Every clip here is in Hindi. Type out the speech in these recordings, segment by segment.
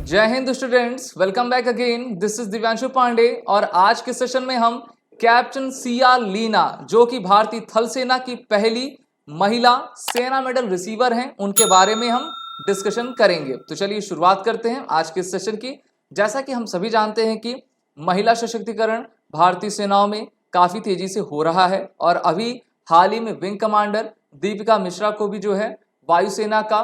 जय हिंद students, welcome back again. This is Divyanshu Pandey और आज के सेशन में हम कैप्टन सीआर लीना, जो कि भारतीय थल सेना की पहली महिला सेना मेडल रिसीवर हैं, उनके बारे में हम डिस्कशन करेंगे। तो चलिए शुरुआत करते हैं आज के सेशन की। जैसा कि हम सभी जानते हैं कि महिला सशक्तिकरण भारतीय सेनाओं में काफ़ी तेजी से हो रहा है और अभी हाल ही में विंग कमांडर दीपिका मिश्रा को भी जो है वायुसेना का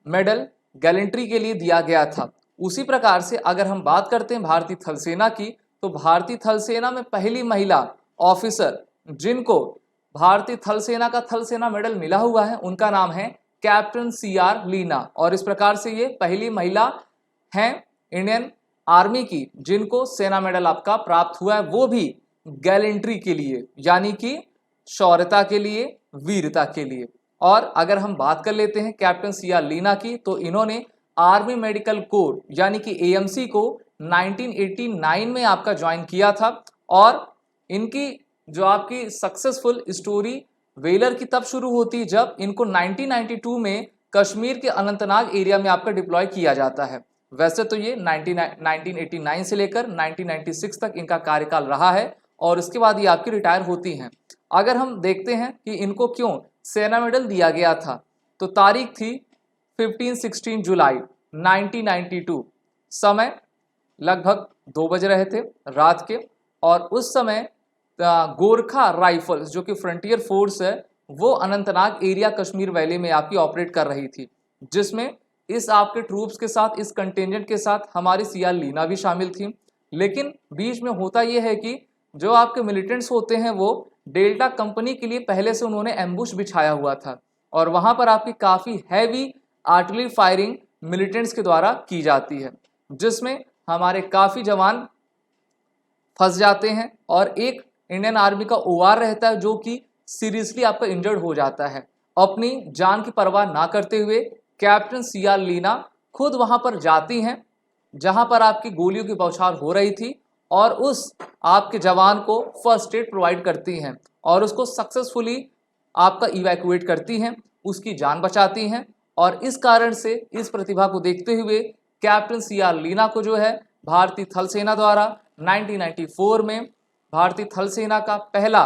मेडल गैलेंट्री के लिए दिया गया था। उसी प्रकार से अगर हम बात करते हैं भारतीय थल सेना की, तो भारतीय थल सेना में पहली महिला ऑफिसर जिनको भारतीय थल सेना का थल सेना मेडल मिला हुआ है, उनका नाम है कैप्टन सीआर लीना। और इस प्रकार से ये पहली महिला हैं इंडियन आर्मी की जिनको सेना मेडल आपका प्राप्त हुआ है, वो भी गैलेंट्री के लिए, यानी कि शौर्यता के लिए, वीरता के लिए। और अगर हम बात कर लेते हैं कैप्टन सीआर लीना की, तो इन्होंने आर्मी मेडिकल कोर यानी कि एएमसी को 1989 में आपका ज्वाइन किया था। और इनकी जो आपकी सक्सेसफुल स्टोरी वेलर की तब शुरू होती जब इनको 1992 में कश्मीर के अनंतनाग एरिया में आपका डिप्लॉय किया जाता है। वैसे तो ये 1989 से लेकर 1996 तक इनका कार्यकाल रहा है और इसके बाद ये आपकी रिटायर होती हैं। अगर हम देखते हैं कि इनको क्यों सेना मेडल दिया गया था, तो तारीख थी 15-16 जुलाई 1992। समय लगभग 2 बज रहे थे रात के, और उस समय गोरखा राइफल्स जो कि फ्रंटियर फोर्स है, वो अनंतनाग एरिया कश्मीर वैली में आपकी ऑपरेट कर रही थी, जिसमें इस आपके ट्रूप्स के साथ, इस कंटिजेंट के साथ हमारी सीआर लीना भी शामिल थी। लेकिन बीच में होता यह है कि जो आपके मिलिटेंट्स होते हैं वो डेल्टा कंपनी के लिए पहले से उन्होंने एम्बुश बिछाया हुआ था और वहां पर आपकी काफ़ी हैवी आर्टिलरी फायरिंग मिलिटेंट्स के द्वारा की जाती है, जिसमें हमारे काफ़ी जवान फंस जाते हैं और एक इंडियन आर्मी का ओआर रहता है जो कि सीरियसली आपका इंजर्ड हो जाता है। अपनी जान की परवाह ना करते हुए कैप्टन सीआर लीना खुद वहां पर जाती हैं जहां पर आपकी गोलियों की बौछार हो रही थी और उस आपके जवान को फर्स्ट एड प्रोवाइड करती हैं और उसको सक्सेसफुली आपका इवैक्यूएट करती हैं, उसकी जान बचाती हैं। और इस कारण से, इस प्रतिभा को देखते हुए कैप्टन सीआर लीना को जो है भारतीय थल सेना द्वारा 1994 में भारतीय थल सेना का पहला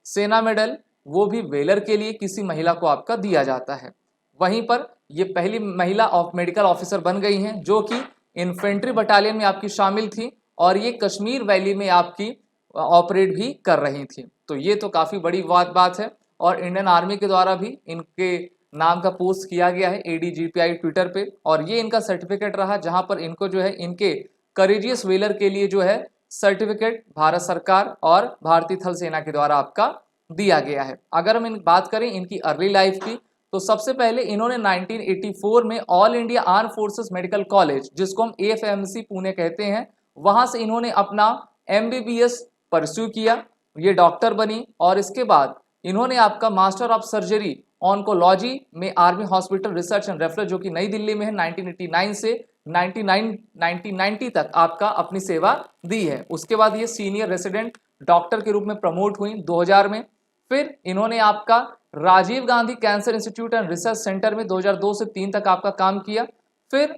सेना मेडल, वो भी वेलर के लिए, किसी महिला को आपका दिया जाता है। वहीं पर ये पहली महिला मेडिकल ऑफिसर बन गई हैं जो कि इन्फेंट्री बटालियन में आपकी शामिल थी और ये कश्मीर वैली में आपकी ऑपरेट भी कर रही थी। तो ये तो काफ़ी बड़ी बात है और इंडियन आर्मी के द्वारा भी इनके नाम का पोस्ट किया गया है ADGPI ट्विटर पे, और ये इनका सर्टिफिकेट रहा जहां पर इनको जो है इनके करेजियस वेलर के लिए जो है सर्टिफिकेट भारत सरकार और भारतीय थल सेना के द्वारा आपका दिया गया है। अगर हम बात करें इनकी अर्ली लाइफ की, तो सबसे पहले इन्होंने 1984 में all India arm forces medical college, जिसको हम AFMC पुणे कहते हैं, वहां से इन्होंने अपना MBBS परस्यू किया, ये डॉक्टर बनी। और इसके बाद इन्होंने आपका मास्टर ऑफ सर्जरी ऑन्कोलॉजी में army hospital research and reference, जो कि नई दिल्ली में है, 1989 से 1990 तक आपका अपनी सेवा दी है। उसके बाद ये सीनियर रेसिडेंट डॉक्टर के रूप में प्रमोट हुई 2000 में। फिर इन्होंने आपका Rajiv Gandhi cancer institute and research centre में 2002 से 3 तक आपका काम किया। फिर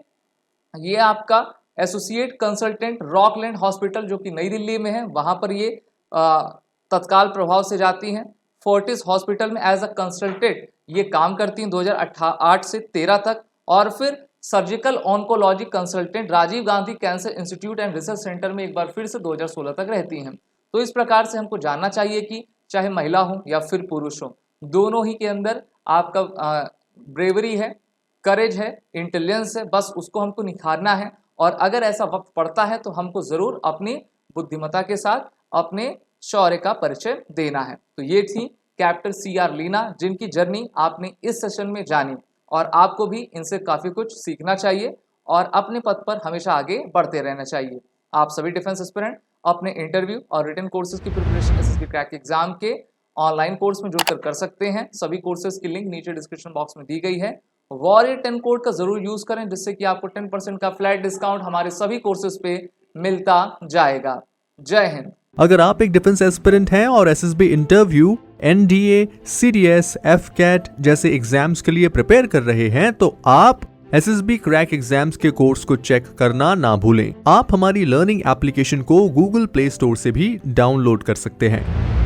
ये आपका एसोसिएट कंसल्टेंट रॉकलैंड हॉस्पिटल, जो कि नई दिल्ली में है, वहां पर ये तत्काल प्रभाव से जाती हैं। फोर्टिस हॉस्पिटल में एज अ कंसल्टेंट ये काम करती हैं 2008 से 13 तक। और फिर surgical oncology consultant Rajiv Gandhi cancer institute and research centre में एक बार फिर से 2016 तक रहती हैं। तो इस प्रकार से हमको जानना चाहिए कि चाहे महिला हो या फिर पुरुष हो, दोनों ही के अंदर आपका ब्रेवरी है, करेज है, इंटेलिजेंस है, बस उसको हमको निखारना है। और अगर ऐसा वक्त पड़ता है तो हमको ज़रूर अपनी बुद्धिमत्ता के साथ अपने शौर्य का परिचय देना है। तो ये थी कैप्टन सीआर लीना, जिनकी जर्नी आपने इस सेशन में जानी और आपको भी इनसे काफ़ी कुछ सीखना चाहिए और अपने पथ पर हमेशा आगे बढ़ते रहना चाहिए। आप सभी डिफेंस एस्पिरेंट अपने इंटरव्यू और रिटन कोर्सेज की प्रिपरेशन SSB क्रैक एग्जाम के ऑनलाइन कोर्स में जुड़कर कर सकते हैं। सभी कोर्सेज की लिंक नीचे डिस्क्रिप्शन बॉक्स में दी गई है। वॉरियर 10 कोड का जरूर यूज करें, जिससे कि आपको 10% का फ्लैट डिस्काउंट हमारे सभी कोर्सेज पे मिलता जाएगा। जय हिंद। अगर आप एक डिफेंस एस्पिरेंट हैं और SSB interview, NDA, CDS, FCAT जैसे एग्जाम्स के लिए प्रिपेयर कर रहे हैं, तो आप SSB क्रैक एग्जाम्स के कोर्स को चेक करना ना भूलें। आप हमारी लर्निंग एप्लीकेशन को गूगल प्ले स्टोर से भी डाउनलोड कर सकते हैं।